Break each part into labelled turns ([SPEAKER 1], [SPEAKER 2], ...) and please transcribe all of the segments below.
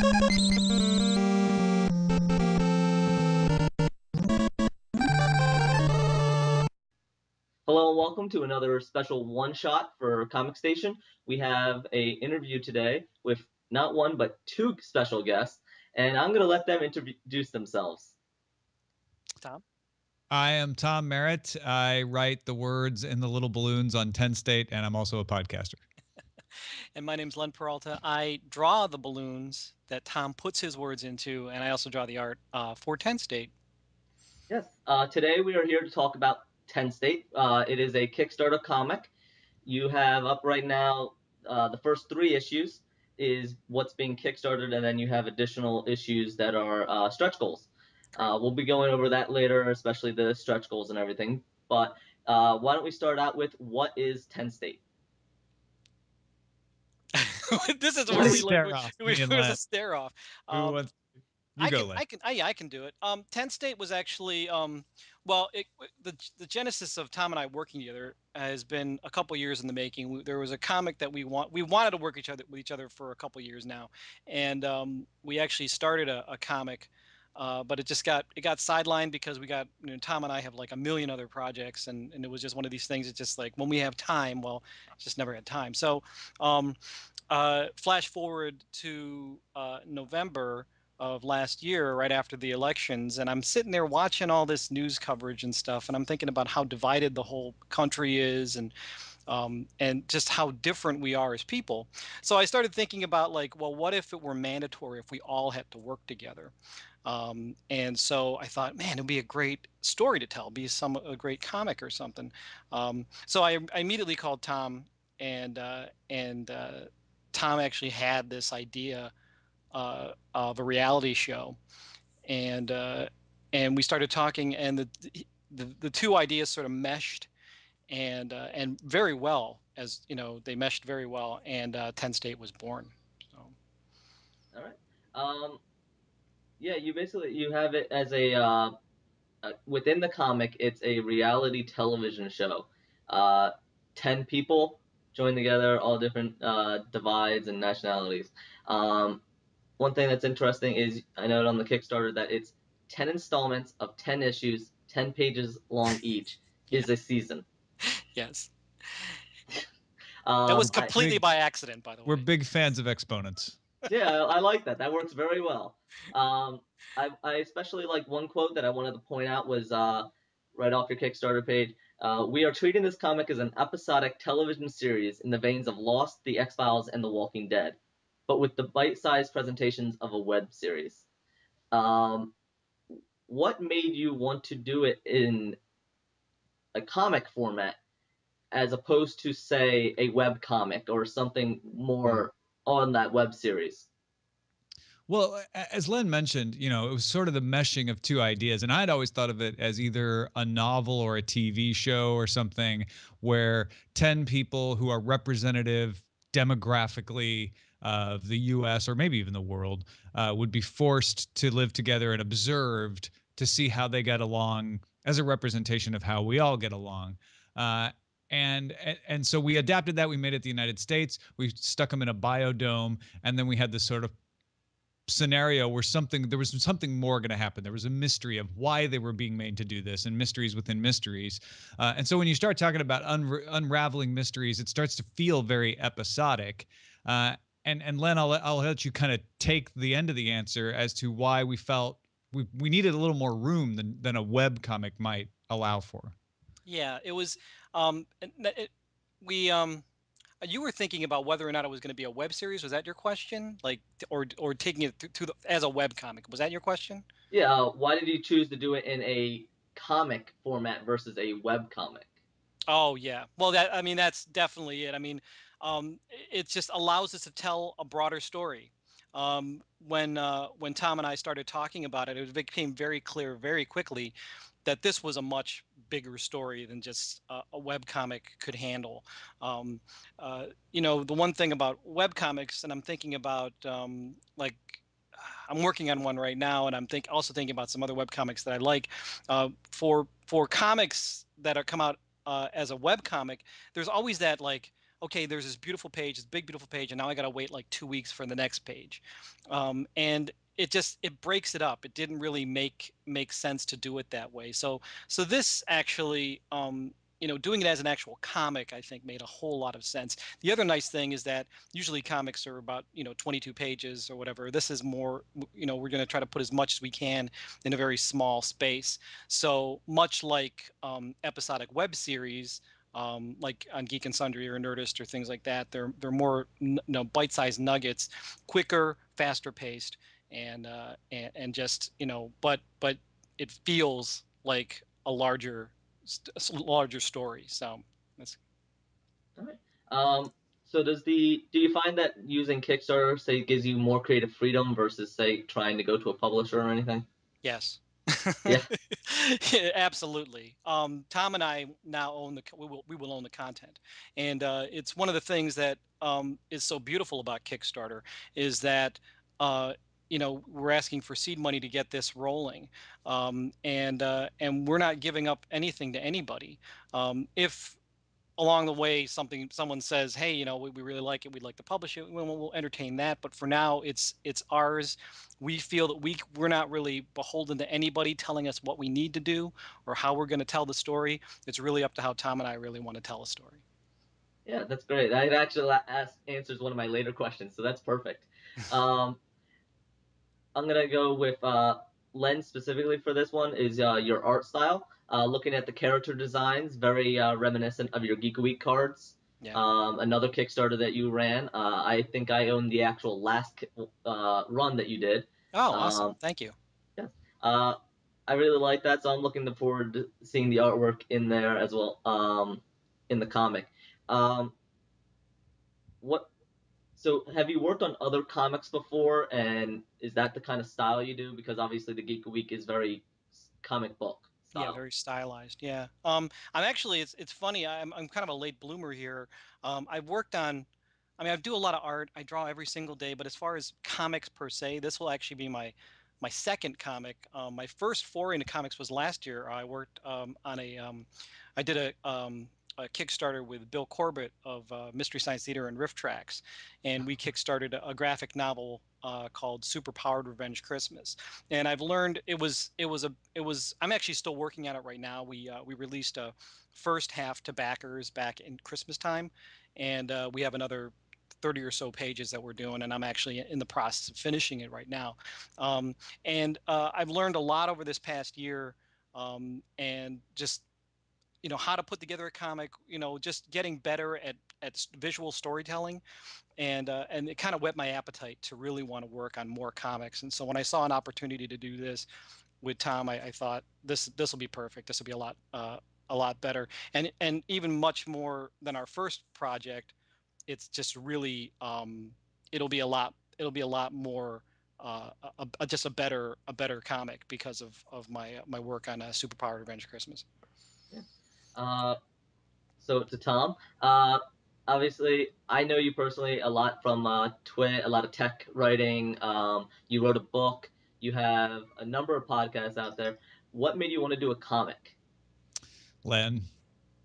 [SPEAKER 1] Hello and welcome to another special one-shot for Comic Station. We have a interview today with not one but two special guests, and I'm going to let them introduce themselves.
[SPEAKER 2] Tom?
[SPEAKER 3] I am Tom Merritt. I write the words in the little balloons on TenState, and I'm also a podcaster.
[SPEAKER 2] And my name's Len Peralta. I draw the balloons that Tom puts his words into, and I also draw the art for TenState.
[SPEAKER 1] Yes, today we are here to talk about TenState. It is a Kickstarter comic. You have up right now the first 3 issues is what's being kickstarted, and then you have additional issues that are stretch goals. We'll be going over that later, especially the stretch goals and everything. But why don't we start out with what is TenState?
[SPEAKER 2] This is
[SPEAKER 3] What
[SPEAKER 2] where
[SPEAKER 3] is
[SPEAKER 2] we
[SPEAKER 3] stare off? Me and
[SPEAKER 2] there's
[SPEAKER 3] Len.
[SPEAKER 2] a stare off.
[SPEAKER 3] Who wants? You go, Len.
[SPEAKER 2] I can do it. TenState was actually well, the genesis of Tom and I working together has been a couple years in the making. There was a comic that we wanted to work with each other for a couple years now, and we actually started a comic. But it got sidelined because Tom and I have like a million other projects, and it was just one of these things. It's just like when we have time, well, just never had time. So flash forward to November of last year, right after the elections, and I'm sitting there watching all this news coverage and stuff, and I'm thinking about how divided the whole country is, and just how different we are as people. So I started thinking about like, well, what if it were mandatory if we all had to work together? And so I thought, man, it'd be a great story to tell, a great comic or something. So I immediately called Tom, and Tom actually had this idea of a reality show, and we started talking, and the two ideas sort of meshed, and very well, as you know, they meshed very well, and TenState was born. So.
[SPEAKER 1] All right. Yeah, you have it as within the comic, it's a reality television show. 10 people join together, all different divides and nationalities. One thing that's interesting is I noted on the Kickstarter that it's 10 installments of 10 issues, 10 pages long each,
[SPEAKER 2] Yeah.
[SPEAKER 1] is a season.
[SPEAKER 2] Yes. That was completely
[SPEAKER 3] Big-
[SPEAKER 2] by accident, by the way.
[SPEAKER 3] We're big fans of exponents.
[SPEAKER 1] Yeah, I like that. That works very well. I especially like one quote that I wanted to point out was right off your Kickstarter page. We are treating this comic as an episodic television series in the veins of Lost, The X-Files, and The Walking Dead, but with the bite-sized presentations of a web series. What made you want to do it in a comic format as opposed to, say, a web comic or something more on that web series?
[SPEAKER 3] Well, as Len mentioned, it was sort of the meshing of two ideas. And I'd always thought of it as either a novel or a TV show or something where 10 people who are representative demographically of the US or maybe even the world would be forced to live together and observed to see how they get along as a representation of how we all get along. And so we adapted that. We made it the United States. We stuck them in a biodome, and then we had this sort of scenario where there was something more going to happen. There was a mystery of why they were being made to do this, and mysteries within mysteries. And so when you start talking about unraveling mysteries, it starts to feel very episodic. And Len, I'll let you kind of take the end of the answer as to why we felt we needed a little more room than a web comic might allow for.
[SPEAKER 2] Yeah, it was. We You were thinking about whether or not it was going to be a web series. Was that your question? Like, or taking it as a web comic? Was that your question?
[SPEAKER 1] Yeah, why did you choose to do it in a comic format versus a web comic?
[SPEAKER 2] Oh yeah. Well, that's definitely it. I mean, it just allows us to tell a broader story. When Tom and I started talking about it, it became very clear very quickly that this was a much bigger story than just a web comic could handle. Um, the one thing about web comics, and I'm thinking about like I'm working on one right now, and I'm also thinking about some other web comics that I like. For comics that are come out as a web comic, there's always that like, okay, there's this beautiful page, this big beautiful page, and now I got to wait like 2 weeks for the next page, and it breaks it up. It didn't really make sense to do it that way. So this actually, doing it as an actual comic, I think made a whole lot of sense. The other nice thing is that usually comics are about 22 pages or whatever. This is more, we're going to try to put as much as we can in a very small space. So much like episodic web series, like on Geek and Sundry or Nerdist or things like that. They're more bite-sized nuggets, quicker, faster paced, and just but it feels like a larger story. So that's
[SPEAKER 1] All right. So do you find that using Kickstarter, say, gives you more creative freedom versus, say, trying to go to a publisher or anything?
[SPEAKER 2] yes.
[SPEAKER 1] Yeah.
[SPEAKER 2] Yeah, absolutely. Tom and I now own we will own the content, and it's one of the things that is so beautiful about Kickstarter is that uh, we're asking for seed money to get this rolling, and we're not giving up anything to anybody. If along the way someone says, hey, we really like it, we'd like to publish it, we'll entertain that, but for now it's ours. We feel that we're not really beholden to anybody telling us what we need to do or how we're going to tell the story. It's really up to how Tom and I really want to tell a story.
[SPEAKER 1] Yeah, that's great. That actually answers one of my later questions, so that's perfect. Um, I'm gonna go with Len specifically for this one is your art style. Looking at the character designs, very reminiscent of your Geek-A-Week cards.
[SPEAKER 2] Yeah.
[SPEAKER 1] Another Kickstarter that you ran. I think I own the actual last run that you did.
[SPEAKER 2] Oh, awesome,
[SPEAKER 1] Um,
[SPEAKER 2] thank you.
[SPEAKER 1] yes. I really like that, so I'm looking forward to seeing the artwork in there as well. In the comic. Um, what So, have you worked on other comics before, and is that the kind of style you do? Because obviously, the Geek Week is very comic book
[SPEAKER 2] Yeah,
[SPEAKER 1] style.
[SPEAKER 2] very stylized. Yeah. I'm actually it's funny. I'm kind of a late bloomer here. I've worked on I mean, I do a lot of art. I draw every single day, but as far as comics per se, this will actually be my second comic. My first foray into comics was last year. I worked on I did a Kickstarter with Bill Corbett of Mystery Science Theater and Riff Tracks, and we kickstarted a graphic novel called Super Powered Revenge Christmas. And I've learned I'm actually still working on it right now. We released a first half to backers back in Christmas time, and we have another 30 or so pages that we're doing, and I'm actually in the process of finishing it right now. Um, and I've learned a lot over this past year, and just how to put together a comic, just getting better at visual storytelling, and it kind of whet my appetite to really want to work on more comics. And so when I saw an opportunity to do this with Tom, I thought this will be perfect. This will be a lot better, and even much more than our first project. It's just really it'll be a lot more just a better comic because of my work on Superpowered Revenge Christmas.
[SPEAKER 1] Yeah. Uh, so to Tom, obviously, I know you personally a lot from Twit, a lot of tech writing. You wrote a book. You have a number of podcasts out there. What made you want to do a comic,
[SPEAKER 3] Len.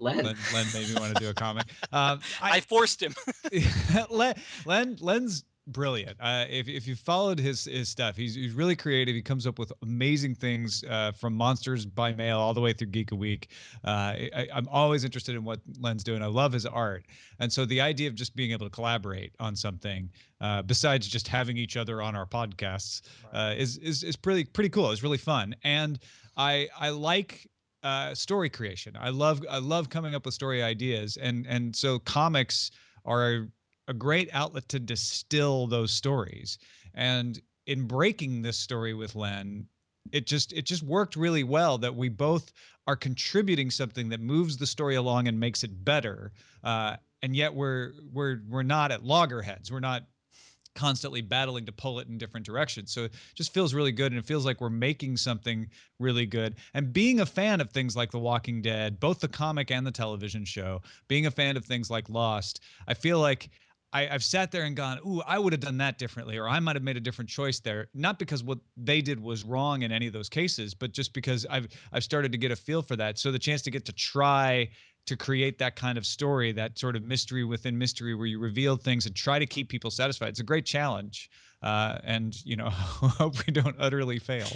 [SPEAKER 1] Len?
[SPEAKER 3] Len made me want to do a comic.
[SPEAKER 2] I forced him.
[SPEAKER 3] Len's brilliant. If you followed his stuff, he's really creative. He comes up with amazing things from Monsters by Mail all the way through Geek-A-Week. I'm always interested in what Len's doing. I love his art, and so the idea of just being able to collaborate on something besides just having each other on our podcasts is pretty cool. It's really fun, and I like story creation. I love coming up with story ideas, and so comics are a great outlet to distill those stories. And in breaking this story with Len, it just worked really well that we both are contributing something that moves the story along and makes it better. And yet we're not at loggerheads. We're not constantly battling to pull it in different directions. So it just feels really good, and it feels like we're making something really good. And being a fan of things like The Walking Dead, both the comic and the television show, being a fan of things like Lost, I feel like I've sat there and gone, ooh, I would have done that differently, or I might have made a different choice there. Not because what they did was wrong in any of those cases, but just because I've started to get a feel for that. So the chance to get to try to create that kind of story, that sort of mystery within mystery, where you reveal things and try to keep people satisfied. It's a great challenge, and hope we don't utterly fail.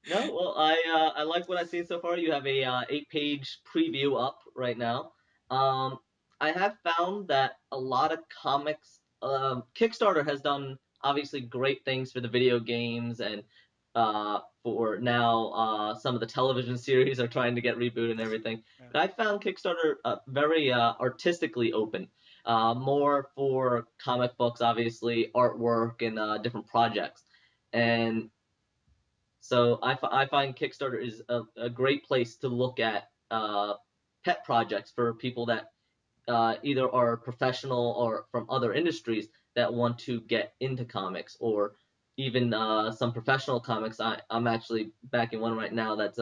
[SPEAKER 1] No, well, I like what I've seen so far. You have a 8-page preview up right now. Um, I have found that a lot of comics, Kickstarter has done obviously great things for the video games, and for now some of the television series are trying to get rebooted and everything.
[SPEAKER 2] Yeah.
[SPEAKER 1] But I found Kickstarter very artistically open, more for comic books, obviously artwork and different projects, and so I find Kickstarter is a great place to look at pet projects for people that either are professional or from other industries that want to get into comics, or even some professional comics. I'm actually backing one right now that's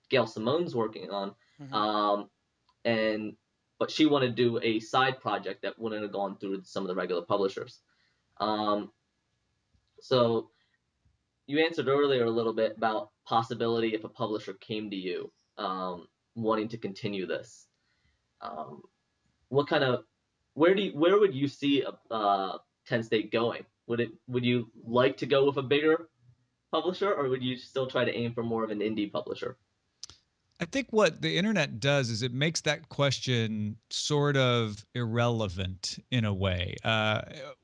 [SPEAKER 1] Gail Simone's working on,
[SPEAKER 2] Mhm.
[SPEAKER 1] um, and but she wanted to do a side project that wouldn't have gone through some of the regular publishers. Um, so you answered earlier a little bit about possibility if a publisher came to you wanting to continue this. Um, what kind of where would you see TenState going? Would you like to go with a bigger publisher, or would you still try to aim for more of an indie publisher?
[SPEAKER 3] I think what the internet does is it makes that question sort of irrelevant in a way.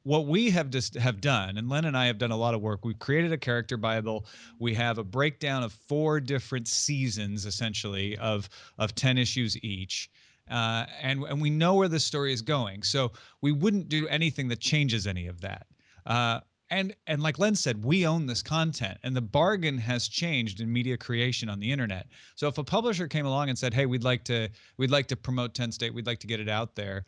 [SPEAKER 3] What we have just have done, and Len and I have done a lot of work. We've created a character bible. We have a breakdown of 4 different seasons, essentially of 10 issues each. And we know where the story is going. So we wouldn't do anything that changes any of that. Uh, and like Len said, we own this content, and the bargain has changed in media creation on the internet. So if a publisher came along and said, "Hey, we'd like to promote TenState, we'd like to get it out there,"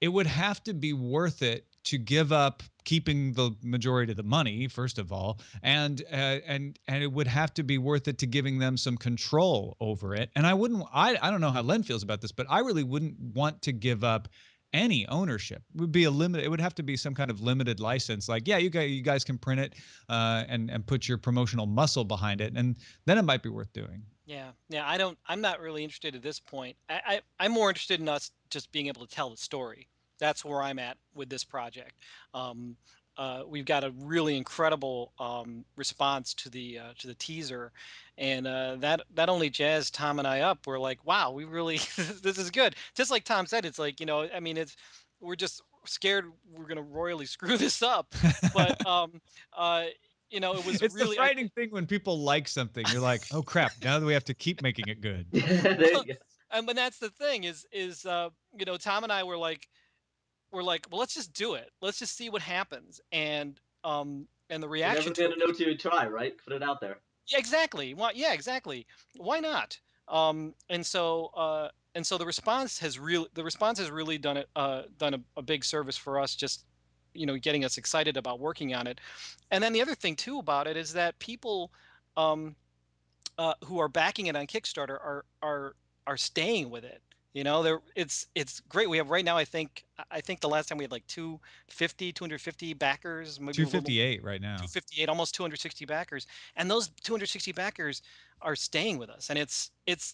[SPEAKER 3] it would have to be worth it to give up keeping the majority of the money, first of all, and it would have to be worth it to giving them some control over it. And I don't know how Len feels about this, but I really wouldn't want to give up any ownership. It would be a limit. It would have to be some kind of limited license. Like, yeah, you guys can print it, and put your promotional muscle behind it, and then it might be worth doing.
[SPEAKER 2] Yeah, yeah. I'm not really interested at this point. I'm more interested in us just being able to tell the story. That's where I'm at with this project. Um, we've got a really incredible response to the teaser, and that only jazzed Tom and I up. We're like, wow, we really this is good. Just like Tom said, it's like, I mean, we're just scared we're gonna royally screw this up, but uh, it was
[SPEAKER 3] It's the
[SPEAKER 2] really I
[SPEAKER 3] frightening thing when people like something. You're like, oh crap! Now that we have to keep making it good.
[SPEAKER 1] There you go.
[SPEAKER 2] but that's the thing is Tom and I were like, well, let's just do it. Let's just see what happens. And the
[SPEAKER 1] You're never
[SPEAKER 2] reaction to
[SPEAKER 1] gonna
[SPEAKER 2] it
[SPEAKER 1] know
[SPEAKER 2] was,
[SPEAKER 1] till you try, right? Put it out there.
[SPEAKER 2] yeah, exactly. Why, yeah, exactly. Why not? And so the response has really done a big service for us, just getting us excited about working on it. And then the other thing too about it is that people um who are backing it on Kickstarter are staying with it. It's great. We have right now. I think the last time we had like 250 backers, maybe a little more,
[SPEAKER 3] 258 right now.
[SPEAKER 2] 258, almost 260 backers, and those 260 backers are staying with us. And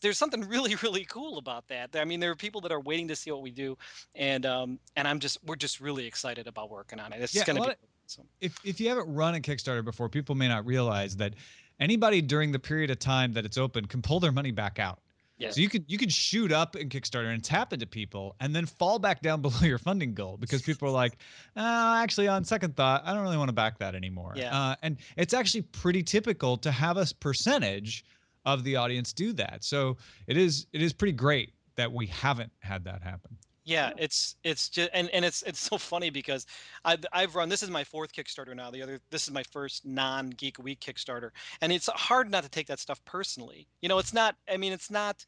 [SPEAKER 2] there's something really really cool about that. I mean, there are people that are waiting to see what we do, and we're just really excited about working on it. It's
[SPEAKER 3] Yeah, a
[SPEAKER 2] going to
[SPEAKER 3] lot
[SPEAKER 2] be
[SPEAKER 3] of
[SPEAKER 2] awesome.
[SPEAKER 3] if you haven't run a Kickstarter before, people may not realize that anybody during the period of time that it's open can pull their money back out.
[SPEAKER 1] Yeah.
[SPEAKER 3] So
[SPEAKER 2] Yes.
[SPEAKER 3] you could shoot up in Kickstarter and tap into people, and then fall back down below your funding goal because people are like, actually, on second thought, I don't really want to back that anymore.
[SPEAKER 2] Yeah.
[SPEAKER 3] And it's actually pretty typical to have a percentage of the audience do that. So it is pretty great that we haven't had that happen.
[SPEAKER 2] Yeah, it's just and it's so funny because I've run, this is my fourth Kickstarter now. This is my first non-Geek-A-Week Kickstarter, and it's hard not to take that stuff personally. It's not. I mean, it's not.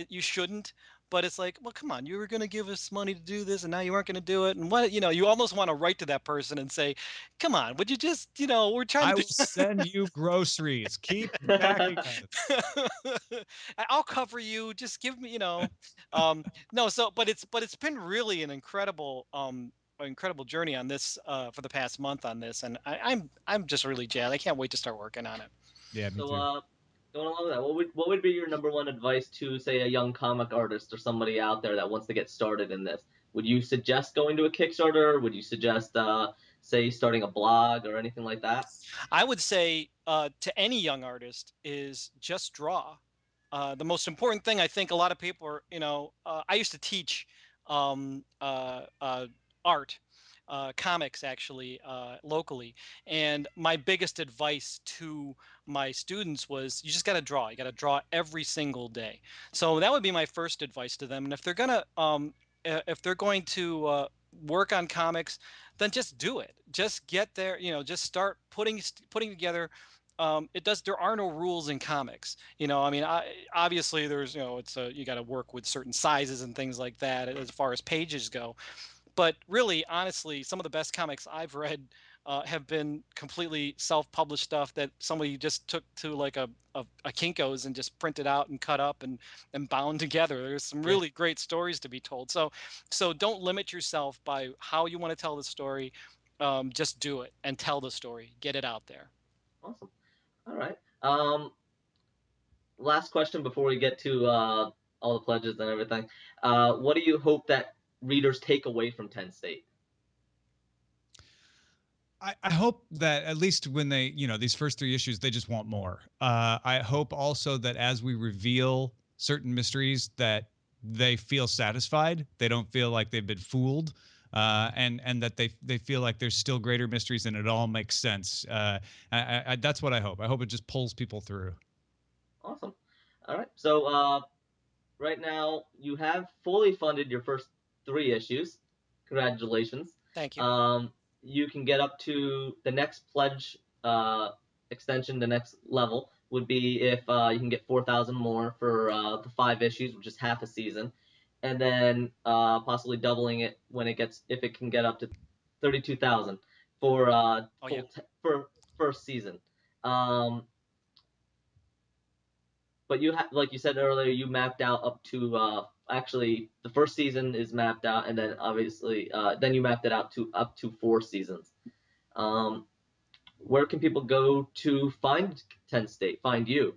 [SPEAKER 2] You shouldn't, but it's like, well, come on, you were going to give us money to do this, and now you aren't going to do it, and what you almost want to write to that person and say, come on, would you just we're trying to
[SPEAKER 3] I
[SPEAKER 2] do.
[SPEAKER 3] will send you groceries. Keep backing us.
[SPEAKER 2] I'll cover you. Just give me, um, no. So, but it's been really an incredible journey on this for the past month on this, and I'm just really jazzed. I can't wait to start working on it.
[SPEAKER 3] Yeah, me
[SPEAKER 1] So,
[SPEAKER 3] too.
[SPEAKER 1] Going along with that, what would be your number one advice to, say, a young comic artist or somebody out there that wants to get started in this? Would you suggest going to a Kickstarter? Would you suggest, say, starting a blog or anything like that?
[SPEAKER 2] I would say to any young artist is just draw. The most important thing, I think a lot of people are, I used to teach um, uh, uh, art, comics actually, locally. And my biggest advice to my students was you just got to draw. You got to draw every single day. So that would be my first advice to them. And if they're going to work on comics, then just do it. Just get there, just start putting together. There are no rules in comics. I mean, obviously there's, you got to work with certain sizes and things like that as far as pages go. But really, honestly, some of the best comics I've read have been completely self-published stuff that somebody just took to like a Kinko's and just printed out and cut up and bound together. There's some
[SPEAKER 1] Yeah,
[SPEAKER 2] really great stories to be told. So don't limit yourself by how you want to tell the story. Just do it and tell the story. Get it out there.
[SPEAKER 1] awesome. All right. Last question before we get to all the pledges and everything. What do you hope that readers take away from Ten State?
[SPEAKER 3] I hope that at least when they, these first 3 issues, they just want more. I hope also that as we reveal certain mysteries, that they feel satisfied. They don't feel like they've been fooled, and that they feel like there's still greater mysteries and it all makes sense. That's what I hope. I hope it just pulls people through.
[SPEAKER 1] Awesome. All right. So right now you have fully funded your first 3 issues. Congratulations.
[SPEAKER 2] Thank you.
[SPEAKER 1] Um, you can get up to the next pledge extension. The next level would be if you can get 4,000 more for the 5 issues, which is half a season, and then possibly doubling it when it gets if it can get up to 32,000 for
[SPEAKER 2] Oh yeah.
[SPEAKER 1] for first season. Um, but you have, like you said earlier, you mapped out up to actually the first season is mapped out, and then obviously then you mapped it out to up to 4 seasons. Um, where can people go to find TenState? Find you?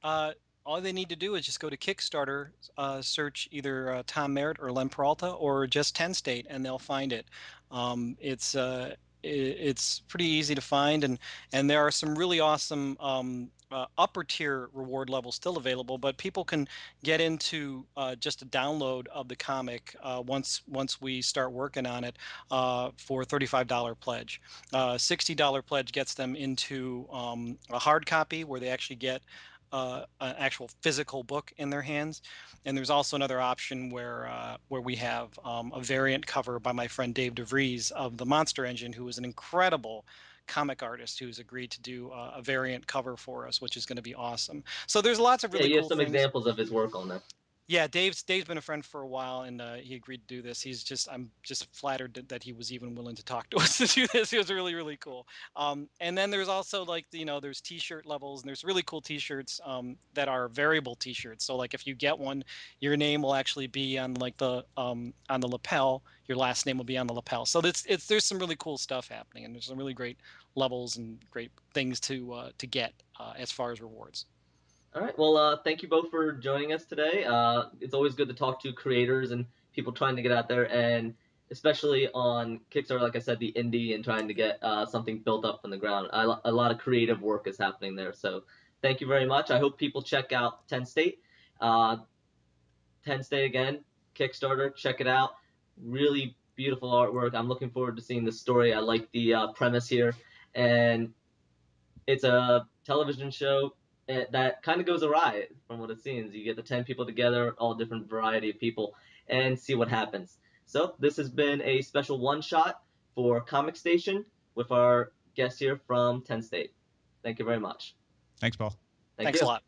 [SPEAKER 2] Uh, all they need to do is just go to Kickstarter, search either Tom Merritt or Len Peralta or just TenState, and they'll find it. It's pretty easy to find, and there are some really awesome upper tier reward levels still available. But people can get into just a download of the comic once we start working on it for $35 pledge. $60 pledge gets them into a hard copy where they actually get an actual physical book in their hands. And there's also another option where we have a variant cover by my friend Dave DeVries of the Monster Engine, who is an incredible comic artist who's agreed to do a variant cover for us, which is going to be awesome. So there's lots of
[SPEAKER 1] Yeah,
[SPEAKER 2] really
[SPEAKER 1] you have
[SPEAKER 2] cool
[SPEAKER 1] some
[SPEAKER 2] things.
[SPEAKER 1] examples of his work on there.
[SPEAKER 2] Yeah, Dave's been a friend for a while, and he agreed to do this. I'm just flattered that he was even willing to talk to us to do this. It was really really cool. And then there's also like there's T-shirt levels, and there's really cool T-shirts that are variable T-shirts. So like if you get one, your name will actually be on like the on the lapel. Your last name will be on the lapel. So there's some really cool stuff happening, and there's some really great levels and great things to get as far as rewards.
[SPEAKER 1] All right. Well, thank you both for joining us today. It's always good to talk to creators and people trying to get out there, and especially on Kickstarter, like I said, the indie and trying to get something built up from the ground. A lot of creative work is happening there. So thank you very much. I hope people check out Ten State. Uh, Ten State again, Kickstarter. Check it out. Really beautiful artwork. I'm looking forward to seeing the story. I like the premise here, and it's a television show that kind of goes awry from what it seems. You get the 10 people together, all different variety of people, and see what happens. So this has been a special one shot for Comic Station with our guest here from Ten State. Thank you very much.
[SPEAKER 3] Thanks, Paul.
[SPEAKER 1] Thank
[SPEAKER 2] Thanks a
[SPEAKER 1] you.
[SPEAKER 2] lot.